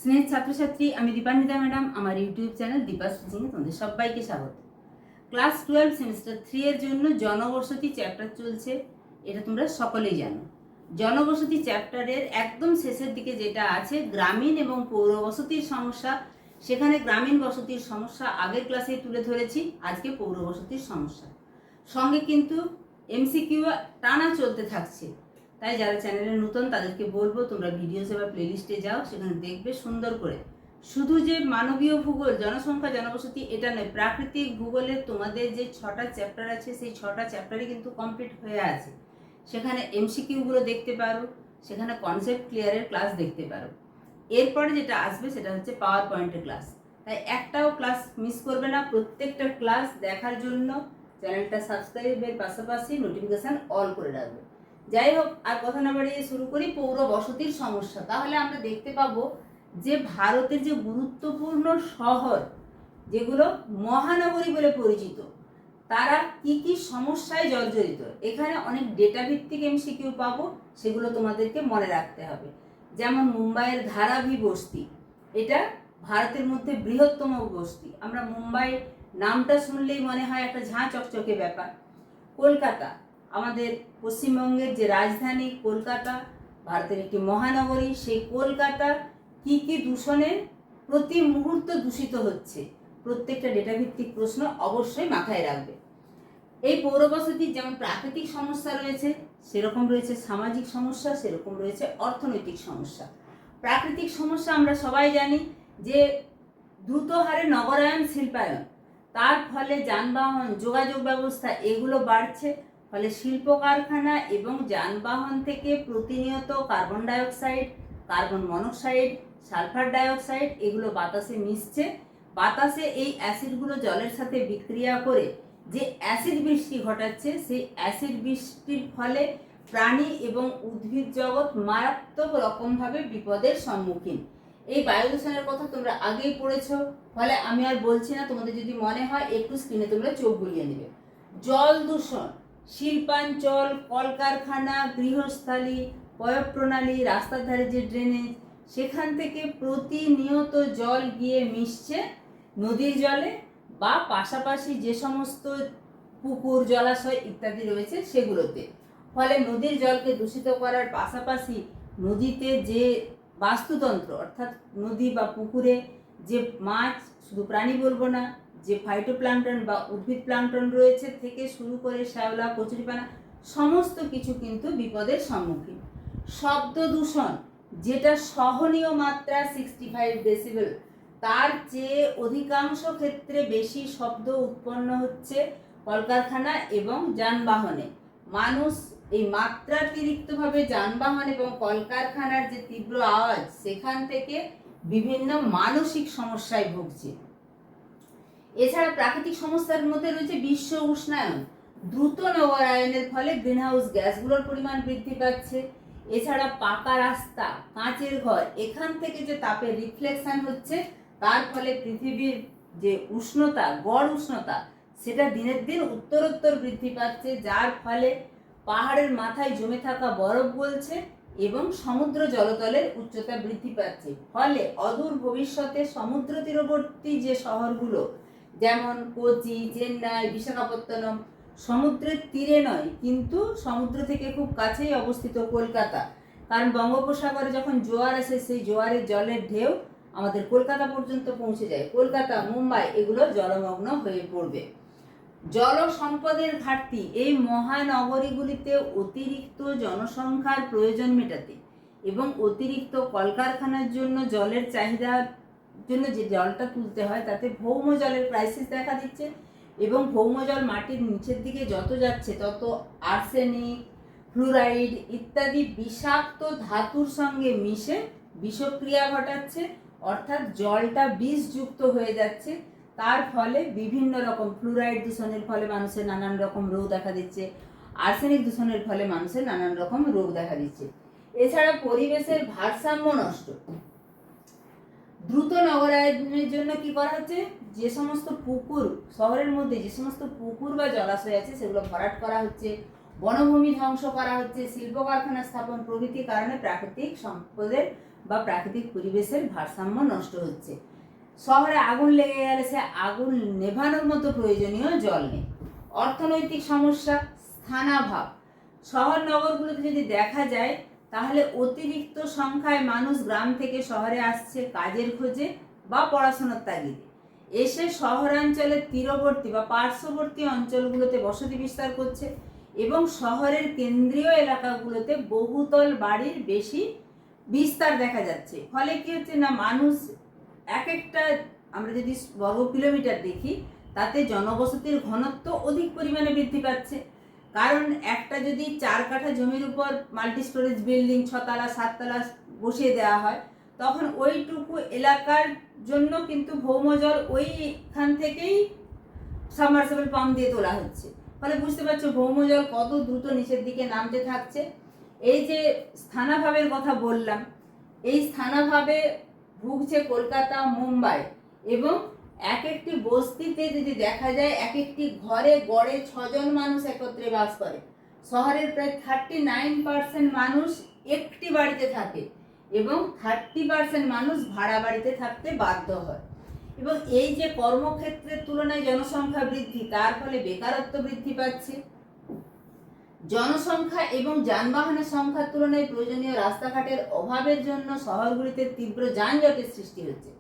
স্নেহ ছাত্রছাত্রী, আমি দীপান্বিতা ম্যাডাম। আমার ইউটিউব চ্যানেল দীপাস টিচিং তোমাদের সবাইকে স্বাগত। ক্লাস 12 সেমিস্টার 3 এর জন্য জনবসতি চ্যাপ্টার চলছে, এটা তোমরা সকলেই জানো। জনবসতি চ্যাপ্টারের একদম শেষের দিকে যেটা আছে গ্রামীণ এবং পৌর বসতির সমস্যা, সেখানে গ্রামীণ বসতির সমস্যা আগের ক্লাসে তুলে ধরেছি, আজকে পৌর বসতির সমস্যা। সঙ্গে কিন্তু এমসিকিউ টানা চলতে থাকছে। তাই যারা চ্যানেলে নতুন তাদেরকে বলবো তোমরা ভিডিওসে বা প্লেলিস্টে যাও, সেখানে দেখবে সুন্দর করে। শুধু যে মানবীয় ভূগোল, জনসংখ্যা, জনবসতি এটা নয়, প্রাকৃতিক ভূগোলের তোমাদের যে 6টা চ্যাপ্টার আছে সেই 6টা চ্যাপ্টারই কিন্তু কমপ্লিট হয়ে আছে। সেখানে এমসিকিউগুলো দেখতে পারো, সেখানে কনসেপ্ট ক্লিয়ারের ক্লাস দেখতে পারো। এরপরে যেটা আসবে সেটা হচ্ছে পাওয়ার পয়েন্টের ক্লাস। তাই একটাও ক্লাস মিস করবে না। প্রত্যেকটা ক্লাস দেখার জন্য চ্যানেলটা সাবস্ক্রাইবের পাশাপাশি নোটিফিকেশান অল করে রাখবে। যাই হোক, আর কথা না বাড়িয়ে শুরু করি পৌর বসতির সমস্যা। তাহলে আমরা দেখতে পাবো যে ভারতের যে গুরুত্বপূর্ণ শহর যেগুলো মহানগরী বলে পরিচিত, তারা কি কি সমস্যায় জর্জরিত। এখানে অনেক ডেটা ভিত্তিক এমসিকিউ পাবো, সেগুলো তোমাদেরকে মনে রাখতে হবে। যেমন মুম্বাইয়ের ধারাভি বস্তি, এটা ভারতের মধ্যে বৃহত্তম বস্তি। আমরা মুম্বাই নামটা শুনলেই মনে হয় একটা ঝাঁ চকচকে ব্যাপার। কলকাতা, আমাদের পশ্চিমবঙ্গের যে রাজধানী কলকাতা, ভারতের একটি মহানগরী, সেই কলকাতা কি কি দূষণে প্রতি মুহূর্ত দূষিত হচ্ছে, প্রত্যেকটা ডেটা ভিত্তিক প্রশ্ন অবশ্যই মাথায় রাখবে। এই পৌরবসতির যেমন প্রাকৃতিক সমস্যা রয়েছে, সেরকম রয়েছে সামাজিক সমস্যা, সেরকম রয়েছে অর্থনৈতিক সমস্যা। প্রাকৃতিক সমস্যা আমরা সবাই জানি যে দ্রুত হারে নগরায়ন, শিল্পায়ন, তার ফলে যানবাহন, যোগাযোগ ব্যবস্থা এগুলো বাড়ছে। ফলে শিল্প কারখানা এবং যানবাহন থেকে প্রতিনিয়ত carbon dioxide, carbon monoxide, sulphur dioxide এগুলো বাতাসে মিশছে। বাতাসে এই অ্যাসিডগুলো জলের সাথে বিক্রিয়া করে যে অ্যাসিড বৃষ্টি ঘটাচ্ছে, সেই অ্যাসিড বৃষ্টির ফলে প্রাণী এবং উদ্ভিদ জগৎ মারাত্মক রকমভাবে বিপদের সম্মুখীন। এই বায়ু দূষণের কথা তোমরা আগেই পড়েছো, ফলে আমি আর বলছি না। তোমাদের যদি মনে হয় একটু স্ক্রিনে তোমরা চোখ বুলিয়ে নেবে। জল দূষণ, শিল্পাঞ্চল, কলকারখানা, গৃহস্থালী, পয়ঃপ্রণালী, রাস্তার ধারে যে ড্রেনেজ, সেখান থেকে প্রতিনিয়ত জল গিয়ে মিশছে নদীর জলে বা পাশাপাশি যে সমস্ত পুকুর, জলাশয় ইত্যাদি রয়েছে সেগুলোতে। ফলে নদীর জলকে দূষিত করার পাশাপাশি নদীতে যে বাস্তুতন্ত্র, অর্থাৎ নদী বা পুকুরে যে মাছ, শুধু প্রাণী বলবো না, যে ফাইটোপ্ল্যাঙ্কটন বা উদ্ভিদ প্ল্যাঙ্কটন রয়েছে থেকে শুরু করে শ্যাওলা, কচুরিপানা, সমস্ত কিছু কিন্তু বিপদের সম্মুখীন। শব্দ দূষণ, যেটা সহনীয় মাত্রা 65 ডেসিবেল, তার চেয়ে অধিকাংশ ক্ষেত্রে বেশি শব্দ উৎপন্ন হচ্ছে কলকারখানা এবং যানবাহনে। মানুষ এই মাত্রাতিরিক্তভাবে যানবাহন এবং কলকারখানার যে তীব্র আওয়াজ, সেখান থেকে বিভিন্ন মানসিক সমস্যায় ভুগছে। এছাড়া প্রাকৃতিক সমস্যার মধ্যে রয়েছে বিশ্ব উষ্ণায়ন। দ্রুত নগরায়নের ফলে গ্রিনহাউস গ্যাসগুলোর পরিমাণ বৃদ্ধি পাচ্ছে। এছাড়া পাকা রাস্তা, কাঁচের ঘর, এখান থেকে যে তাপের রিফ্লেকশন হচ্ছে, তার ফলে পৃথিবীর যে উষ্ণতা, গড় উষ্ণতা, সেটা দিনের দিন উত্তরোত্তর বৃদ্ধি পাচ্ছে, যার ফলে পাহাড়ের মাথায় জমে থাকা বরফ গলছে এবং সমুদ্র জলতলের উচ্চতা বৃদ্ধি পাচ্ছে। ফলে অদূর ভবিষ্যতে সমুদ্র তীরবর্তী যে শহরগুলো, যেমন কোচি, চেন্নাই, বিশাখাপত্তনম, সমুদ্রের তীরে নয় কিন্তু সমুদ্র থেকে খুব কাছেই অবস্থিত কলকাতা, কারণ বঙ্গোপসাগরে যখন জোয়ার আসে, সেই জোয়ারের জলের ঢেউ আমাদের কলকাতা পর্যন্ত পৌঁছে যায়। কলকাতা, মুম্বাই এগুলো জলমগ্ন হয়ে পড়বে। জল সম্পদের ঘাটতি, এই মহানগরীগুলিতে অতিরিক্ত জনসংখ্যার প্রয়োজন মেটাতে এবং অতিরিক্ত কলকারখানার জন্য জলের চাহিদার জন্য যে জলটা তুলতে হয়, তাতে ভৌম জলের ক্রাইসিস দেখা দিচ্ছে এবং ভৌম জল মাটির নিচের দিকে যত যাচ্ছে তত আর্সেনিক, ফ্লুরাইড ইত্যাদি বিষাক্ত ধাতুর সঙ্গে মিশে বিষক্রিয়া ঘটাচ্ছে, অর্থাৎ জলটা বিষযুক্ত হয়ে যাচ্ছে। তার ফলে বিভিন্ন রকম ফ্লুরাইড দূষণের ফলে মানুষের নানান রকম রোগ দেখা দিচ্ছে, আর্সেনিক দূষণের ফলে মানুষের নানান রকম রোগ দেখা দিচ্ছে। এছাড়া পরিবেশের ভারসাম্য নষ্ট। দ্রুত নগরায়নের জন্য কি করা হচ্ছে, যে সমস্ত পুকুর, শহরের মধ্যে যে সমস্ত পুকুর বা জলাশয় আছে সেগুলো ভরাট করা হচ্ছে, বনভূমি ধ্বংস করা হচ্ছে, শিল্প কারখানা স্থাপন প্রভৃতি কারণে প্রাকৃতিক সম্পদের বা প্রাকৃতিক পরিবেশের ভারসাম্য নষ্ট হচ্ছে। শহরে আগুন লেগে গেলে সে আগুন নেভানোর মতো প্রয়োজনীয় জল নেই। অর্থনৈতিক সমস্যা, স্থানাভাব। শহর নগরগুলোতে যদি দেখা যায় তাহলে অতিরিক্ত সংখ্যায় মানুষ গ্রাম থেকে শহরে আসছে কাজের খোঁজে বা পড়াশোনার তাগিদে। এসে শহরাঞ্চলের তীরবর্তী বা পার্শ্ববর্তী অঞ্চলগুলোতে বসতি বিস্তার করছে এবং শহরের কেন্দ্রীয় এলাকাগুলোতে বহুতল বাড়ির বেশি বিস্তার দেখা যাচ্ছে। ফলে কি হচ্ছে না, মানুষ এক একটা, আমরা যদি বর্গ কিলোমিটার দেখি তাতে জনবসতির ঘনত্ব অধিক পরিমাণে বৃদ্ধি পাচ্ছে। কারণ একটা যদি 4 কাঠা জমির উপর মাল্টি স্টোরেজ বিল্ডিং 6 তলা 7 তলা বসিয়ে দেওয়া হয়, তখন ওইটুকু এলাকার জন্য কিন্তু ভৌমজল ওইখান থেকেই সাবমার্সিবল পাম্প দিয়ে তোলা হচ্ছে। ফলে বুঝতে পারছো ভৌমজল কত দ্রুত নিচের দিকে নামতে থাকছে। এই যে স্থানাভাবের কথা বললাম, এই স্থানাভাবে ভুগছে কলকাতা, মুম্বাই, এবং এক একটি বস্তিতে যদি দেখা যায় এক একটি ঘরে গড়ে 6 জন মানুষ একত্রে বাস করে। শহরের প্রায় 39% মানুষ একটি বাড়িতে থাকে এবং 30% মানুষ ভাড়া বাড়িতে থাকতে বাধ্য হয়। এবং এই যে কর্মক্ষেত্রের তুলনায় জনসংখ্যা বৃদ্ধি, তার ফলে বেকারত্ব বৃদ্ধি পাচ্ছে। জনসংখ্যা এবং যানবাহনের সংখ্যার তুলনায় প্রয়োজনীয় রাস্তাঘাটের অভাবের জন্য শহরগুলিতে তীব্র যানজটের সৃষ্টি হচ্ছে।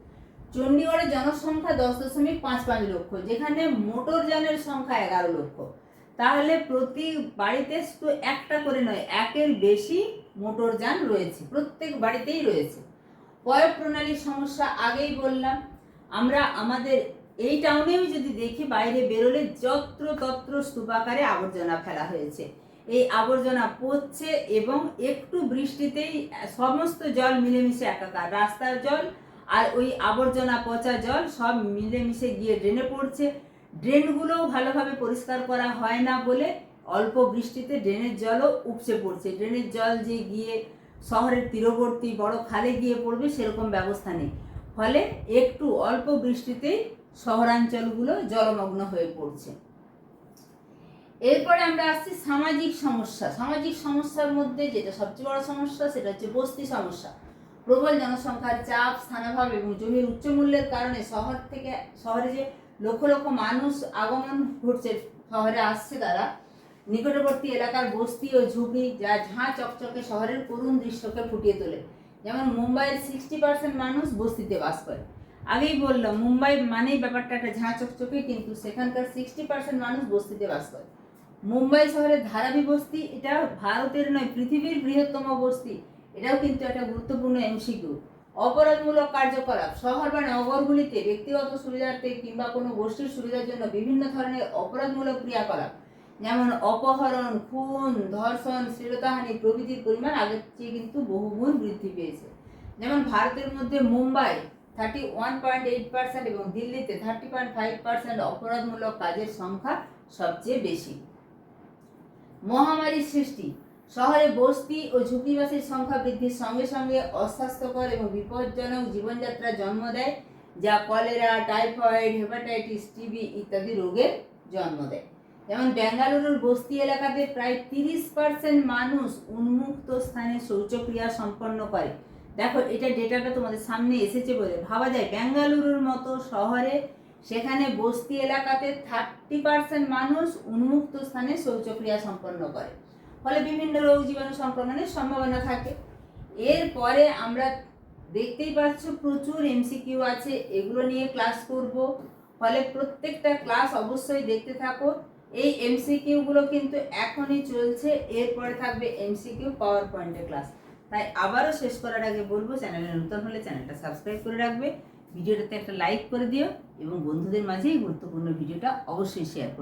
চণ্ডীগড়ের জনসংখ্যা 10.55 লক্ষ, যেখানে মোটর যানের সংখ্যা 11 লক্ষ। তাহলে প্রতি বাড়িতে শুধু একটা করে নয়, একের বেশি মোটর যান রয়েছে, প্রত্যেক বাড়িতেই রয়েছে। পয়ঃ প্রণালীর সমস্যা আগেই বললাম। আমরা আমাদের এই টাউনেও যদি দেখি, বাইরে বেরোলে যত্র তত্র স্তূপাকারে আবর্জনা ফেলা হয়েছে। এই আবর্জনা পড়ছে এবং একটু বৃষ্টিতেই সমস্ত জল মিলেমিশে একাকার। রাস্তার জল আর ওই আবর্জনা পচা জল সব মিলেমিশে গিয়ে ড্রেনে পড়ছে। ড্রেনগুলোও ভালোভাবে পরিষ্কার করা হয় না বলে অল্প বৃষ্টিতে ড্রেনের জলও উপচে পড়ছে। ড্রেনের জল যে গিয়ে শহরের তীরবর্তী বড় খালে গিয়ে পড়বে সেরকম ব্যবস্থা নেই। ফলে একটু অল্প বৃষ্টিতেই শহরাঞ্চলগুলো জলমগ্ন হয়ে পড়ছে। এরপরে আমরা আসছি সামাজিক সমস্যা। সামাজিক সমস্যার মধ্যে যেটা সবচেয়ে বড় সমস্যা সেটা হচ্ছে বস্তি সমস্যা। প্রবল জনসংখ্যার চাপ, স্থানাভাব এবং জমির উচ্চ মূল্যের কারণে শহরে যে লক্ষ লক্ষ মানুষ আগমন ঘটছে, শহরে আসছে, তারা নিকটবর্তী এলাকার বস্তি ও ঝুঁকি যা ঝাঁ চকচকে শহরের করুণ দৃশ্যকে ফুটিয়ে তোলে। যেমন মুম্বাইয়ের 60% মানুষ বস্তিতে বাস করে। আগেই বললাম মুম্বাই মানেই ব্যাপারটা একটা ঝাঁ চকচকে, কিন্তু সেখানকার 60% মানুষ বস্তিতে বাস করে। মুম্বাই শহরের ধারাবি বস্তি, এটা ভারতের নয় পৃথিবীর বৃহত্তম বস্তি। এটাও কিন্তু একটা গুরুত্বপূর্ণ এমসিকিউ। অপরাধমূলক কার্যকলাপ। শহর বা নগরগুলিতে ব্যক্তিগত সুবিধার্থে কিংবা কোনো গোষ্ঠীর সুবিধার জন্য বিভিন্ন ধরনের অপরাধমূলক ক্রিয়াকলাপ, যেমন অপহরণ, খুন, ধর্ষণ, শ্লীলতাহানি প্রভৃতির পরিমাণ আগের চেয়ে কিন্তু বহুগুণ বৃদ্ধি পেয়েছে। যেমন ভারতের মধ্যে মুম্বাই 31.8% এবং দিল্লিতে 30.5% অপরাধমূলক কাজের সংখ্যা সবচেয়ে বেশি। মহামারীর সৃষ্টি। শহরে বস্তি ও ঝুঁকিবাসীর সংখ্যা বৃদ্ধির সঙ্গে সঙ্গে অস্বাস্থ্যকর এবং বিপজ্জনক জীবনযাত্রা জন্ম দেয়, যা কলেরা, টাইফয়েড, হেপাটাইটিস, টিবি ইত্যাদি রোগের জন্ম দেয়। যেমন বেঙ্গালুরুর বস্তি এলাকাতে প্রায় 30% মানুষ উন্মুক্ত স্থানে শৌচক্রিয়া সম্পন্ন করে। দেখো, এটা ডেটাটা তোমাদের সামনে এসেছে বলে ভাবা যায়। বেঙ্গালুরুর মতো শহরে সেখানে বস্তি এলাকাতে 30% মানুষ উন্মুক্ত স্থানে শৌচক্রিয়া সম্পন্ন করে। ফলে বিভিন্ন রোগ জীবাণু সংক্রমণের সম্ভাবনা থাকে। এরপরে আমরা দেখতেই পাচ্ছ প্রচুর এমসিকিউ আছে, এগুলো নিয়ে ক্লাস করব। ফলে প্রত্যেকটা ক্লাস অবশ্যই দেখতে থাকো। এই এমসিকিউগুলো কিন্তু এখনই চলছে, এরপরে থাকবে এমসিকিউ পাওয়ার পয়েন্টের ক্লাস। তাই আবারও শেষ করার আগে বলবো, চ্যানেলে নতুন হলে চ্যানেলটা সাবস্ক্রাইব করে রাখবে, ভিডিওটাতে একটা লাইক করে দিও এবং বন্ধুদের মাঝে এই গুরুত্বপূর্ণ ভিডিওটা অবশ্যই শেয়ার করবে।